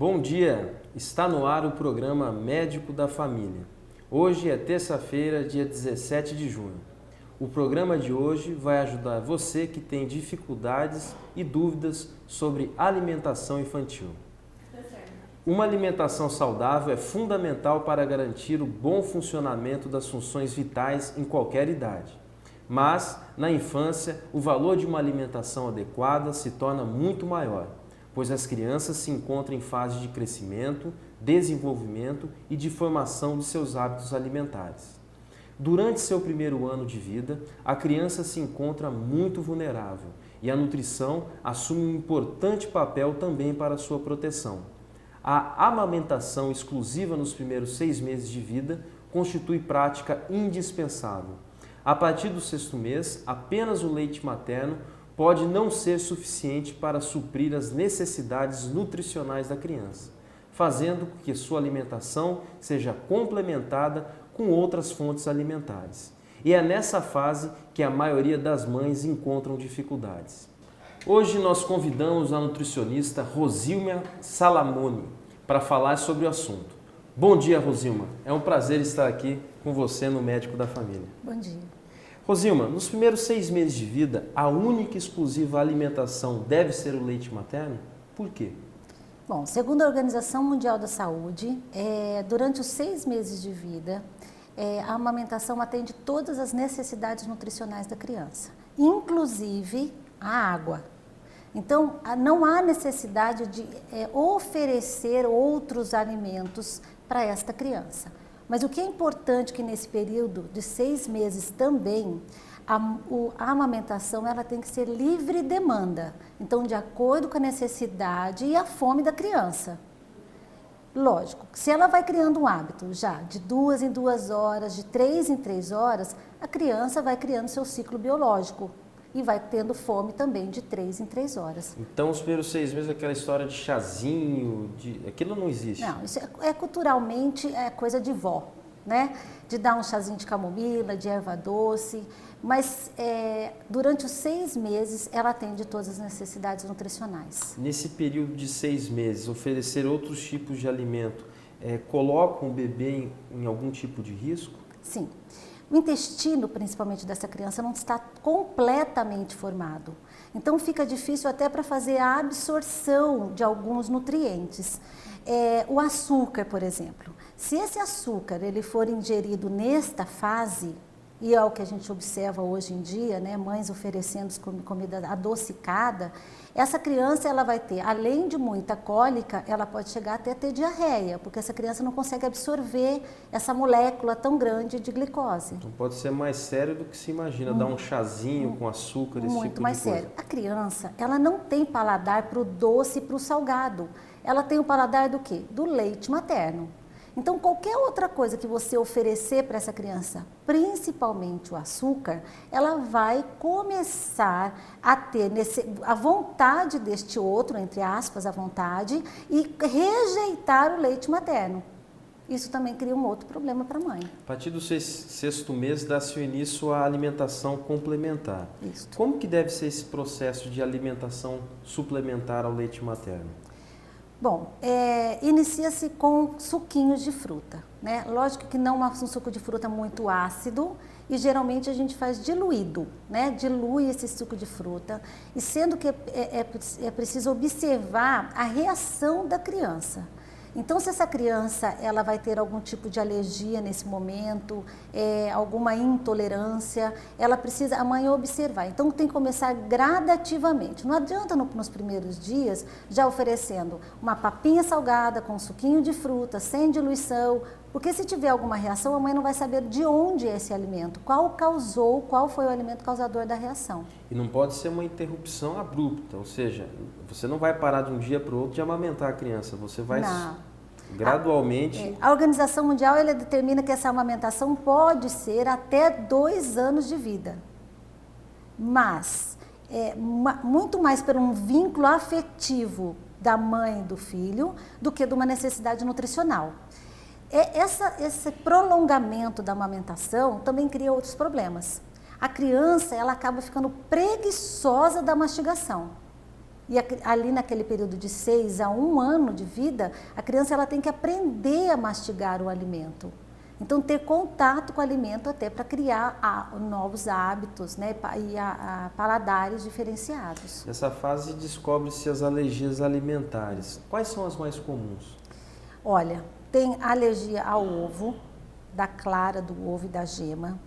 Bom dia! Está no ar o programa Médico da Família. Hoje é terça-feira, dia 17 de junho. O programa de hoje vai ajudar você que tem dificuldades e dúvidas sobre alimentação infantil. Uma alimentação saudável é fundamental para garantir o bom funcionamento das funções vitais em qualquer idade. Mas, na infância, o valor de uma alimentação adequada se torna muito maior, pois as crianças se encontram em fase de crescimento, desenvolvimento e de formação de seus hábitos alimentares. Durante seu primeiro ano de vida, a criança se encontra muito vulnerável e a nutrição assume um importante papel também para sua proteção. A amamentação exclusiva nos primeiros 6 meses de vida constitui prática indispensável. A partir do 6º mês, apenas o leite materno pode não ser suficiente para suprir as necessidades nutricionais da criança, fazendo com que sua alimentação seja complementada com outras fontes alimentares. E é nessa fase que a maioria das mães encontram dificuldades. Hoje nós convidamos a nutricionista Rosilma Salamone para falar sobre o assunto. Bom dia, Rosilma. É um prazer estar aqui com você no Médico da Família. Bom dia. Rosilma, nos primeiros 6 meses de vida, a única e exclusiva alimentação deve ser o leite materno? Por quê? Bom, segundo a Organização Mundial da Saúde, durante os 6 meses de vida, a amamentação atende todas as necessidades nutricionais da criança, inclusive a água. Então, não há necessidade de oferecer outros alimentos para esta criança. Mas o que é importante é que nesse período de 6 meses também, a amamentação ela tem que ser livre demanda. Então, de acordo com a necessidade e a fome da criança. Lógico, se ela vai criando um hábito já de 2 em 2 horas, de 3 em 3 horas, a criança vai criando seu ciclo biológico. E vai tendo fome também de 3 em 3 horas. Então, os primeiros 6 meses, aquela história de chazinho, aquilo não existe? Não, isso culturalmente coisa de vó, né? De dar um chazinho de camomila, de erva doce, mas durante os 6 meses ela atende todas as necessidades nutricionais. Nesse período de 6 meses, oferecer outros tipos de alimento coloca o bebê em algum tipo de risco? Sim. O intestino, principalmente dessa criança, não está completamente formado. Então, fica difícil até para fazer a absorção de alguns nutrientes. O açúcar, por exemplo. Se esse açúcar ele for ingerido nesta fase, e é o que a gente observa hoje em dia, né, mães oferecendo comida adocicada, essa criança ela vai ter, além de muita cólica, ela pode chegar até a ter diarreia, porque essa criança não consegue absorver essa molécula tão grande de glicose. Então pode ser mais sério do que se imagina, dar um chazinho com açúcar, esse tipo de coisa. Muito mais sério. A criança, ela não tem paladar para o doce e para o salgado. Ela tem o paladar do quê? Do leite materno. Então, qualquer outra coisa que você oferecer para essa criança, principalmente o açúcar, ela vai começar a ter a vontade deste outro, entre aspas, a vontade, e rejeitar o leite materno. Isso também cria um outro problema para a mãe. A partir do 6º mês, dá-se o início à alimentação complementar. Isso. Como que deve ser esse processo de alimentação suplementar ao leite materno? Bom, inicia-se com suquinhos de fruta, né? Lógico que não um suco de fruta muito ácido e geralmente a gente faz diluído, né? Dilui esse suco de fruta e sendo que é preciso observar a reação da criança. Então, se essa criança ela vai ter algum tipo de alergia nesse momento, alguma intolerância, ela precisa a mãe observar. Então, tem que começar gradativamente. Não adianta nos primeiros dias já oferecendo uma papinha salgada com um suquinho de fruta, sem diluição, porque se tiver alguma reação, a mãe não vai saber de onde é esse alimento, qual foi o alimento causador da reação. E não pode ser uma interrupção abrupta, ou seja, você não vai parar de um dia para o outro de amamentar a criança, você vai gradualmente... A Organização Mundial ela determina que essa amamentação pode ser até 2 anos de vida, mas muito mais por um vínculo afetivo da mãe e do filho do que de uma necessidade nutricional. Esse prolongamento da amamentação também cria outros problemas. A criança ela acaba ficando preguiçosa da mastigação. E ali naquele período de 6 a 1 ano de vida, a criança ela tem que aprender a mastigar o alimento. Então, ter contato com o alimento até para criar novos hábitos, né, e paladares diferenciados. Nessa fase descobre-se as alergias alimentares. Quais são as mais comuns? Olha, tem alergia ao ovo, da clara do ovo e da gema.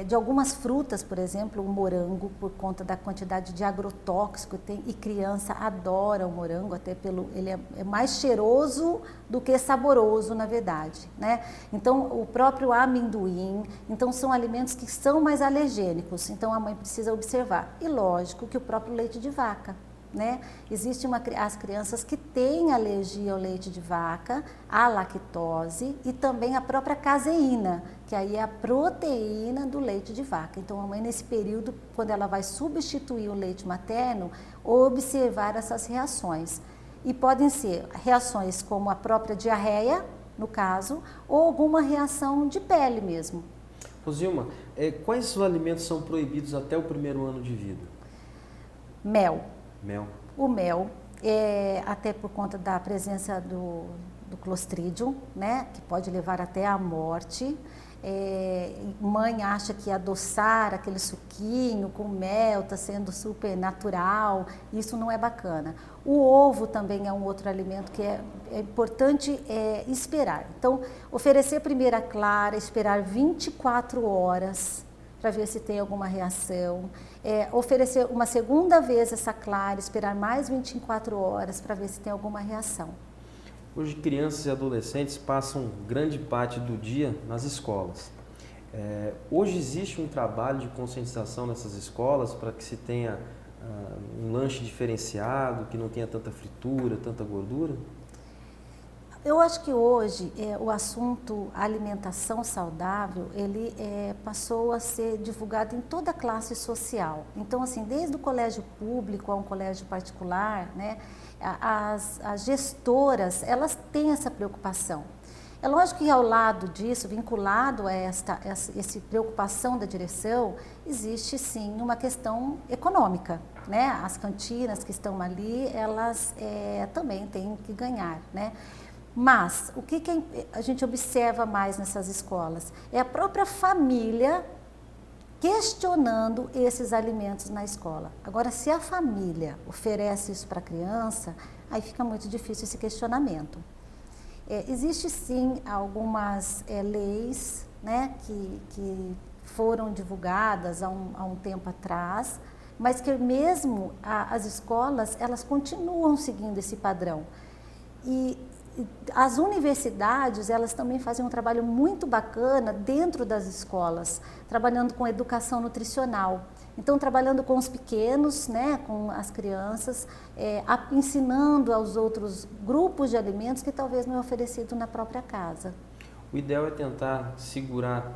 De algumas frutas, por exemplo, o morango, por conta da quantidade de agrotóxico que tem, e criança adora o morango, até ele é mais cheiroso do que saboroso, na verdade, né? Então, o próprio amendoim, então são alimentos que são mais alergênicos, então a mãe precisa observar. E lógico que o próprio leite de vaca, né? Existem as crianças que têm alergia ao leite de vaca, à lactose e também à própria caseína, que aí é a proteína do leite de vaca. Então, a mãe, nesse período, quando ela vai substituir o leite materno, observar essas reações. E podem ser reações como a própria diarreia, no caso, ou alguma reação de pele mesmo. Rosilma, quais os alimentos são proibidos até o primeiro ano de vida? Mel. Mel. O mel, até por conta da presença do Clostridium, né, que pode levar até à morte. Mãe acha que adoçar aquele suquinho com mel está sendo super natural, isso não é bacana. O ovo também é um outro alimento que é importante esperar. Então, oferecer primeira clara, esperar 24 horas para ver se tem alguma reação. Oferecer uma segunda vez essa clara, esperar mais 24 horas para ver se tem alguma reação. Hoje, crianças e adolescentes passam grande parte do dia nas escolas. Hoje existe um trabalho de conscientização nessas escolas para que se tenha um lanche diferenciado, que não tenha tanta fritura, tanta gordura? Eu acho que hoje o assunto alimentação saudável, ele passou a ser divulgado em toda a classe social. Então, assim, desde o colégio público a um colégio particular, né, as gestoras, elas têm essa preocupação. É lógico que ao lado disso, vinculado a essa preocupação da direção, existe sim uma questão econômica, né? As cantinas que estão ali, elas também têm que ganhar, né? Mas o que a gente observa mais nessas escolas? É a própria família questionando esses alimentos na escola. Agora, se a família oferece isso para a criança, aí fica muito difícil esse questionamento. Existe sim algumas leis, né, que foram divulgadas há um tempo atrás, mas que mesmo as escolas, elas continuam seguindo esse padrão. E as universidades, elas também fazem um trabalho muito bacana dentro das escolas, trabalhando com educação nutricional. Então, trabalhando com os pequenos, né, com as crianças, ensinando aos outros grupos de alimentos que talvez não é oferecido na própria casa. O ideal é tentar segurar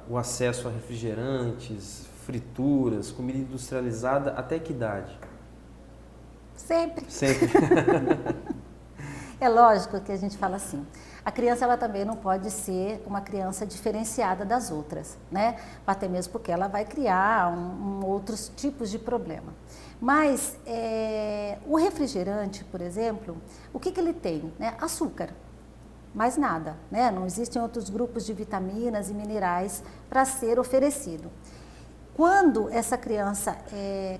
o acesso a refrigerantes, frituras, comida industrializada, até que idade? Sempre. Sempre. É lógico que a gente fala assim, a criança ela também não pode ser uma criança diferenciada das outras, né? Até mesmo porque ela vai criar outros tipos de problema. Mas o refrigerante, por exemplo, o que ele tem? Né? Açúcar, mais nada, né? Não existem outros grupos de vitaminas e minerais para ser oferecido. Quando essa criança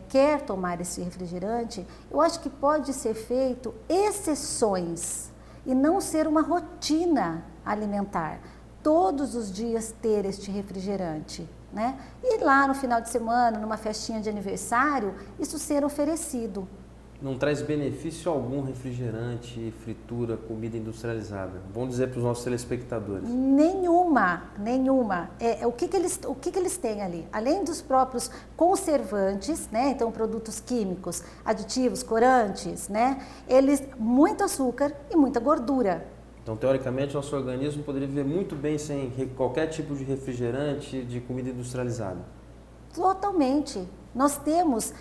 quer tomar esse refrigerante, eu acho que pode ser feito exceções e não ser uma rotina alimentar. Todos os dias ter este refrigerante, né? E lá no final de semana, numa festinha de aniversário, isso ser oferecido. Não traz benefício algum refrigerante, fritura, comida industrializada? Bom dizer para os nossos telespectadores. Nenhuma. O que eles têm ali? Além dos próprios conservantes, né? Então produtos químicos, aditivos, corantes, né? Muito açúcar e muita gordura. Então, teoricamente, nosso organismo poderia viver muito bem sem qualquer tipo de refrigerante, de comida industrializada. Totalmente. Nós temos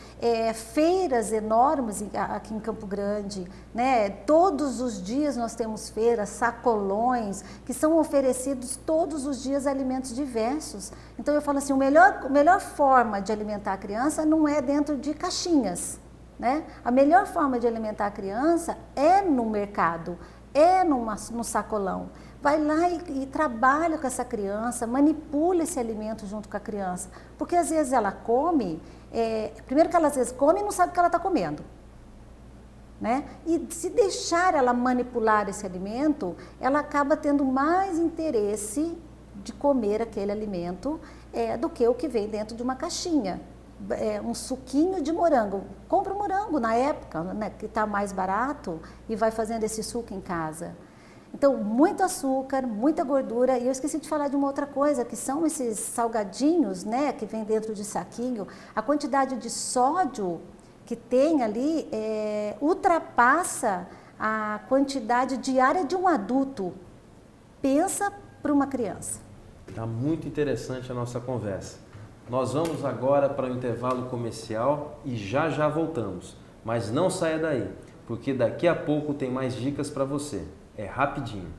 feiras enormes aqui em Campo Grande, né? Todos os dias nós temos feiras, sacolões, que são oferecidos todos os dias alimentos diversos. Então eu falo assim, a melhor forma de alimentar a criança não é dentro de caixinhas, né? A melhor forma de alimentar a criança é no mercado, é no sacolão. Vai lá e trabalha com essa criança, manipula esse alimento junto com a criança. Porque às vezes ela come, primeiro que ela às vezes come e não sabe o que ela está comendo. Né? E se deixar ela manipular esse alimento, ela acaba tendo mais interesse de comer aquele alimento do que o que vem dentro de uma caixinha. Um suquinho de morango. Compra um morango na época, né, que está mais barato e vai fazendo esse suco em casa. Então, muito açúcar, muita gordura. E eu esqueci de falar de uma outra coisa, que são esses salgadinhos, né, que vem dentro de saquinho. A quantidade de sódio que tem ali ultrapassa a quantidade diária de um adulto. Pensa para uma criança. Está muito interessante a nossa conversa. Nós vamos agora para o intervalo comercial e já voltamos. Mas não saia daí, porque daqui a pouco tem mais dicas para você. É rapidinho.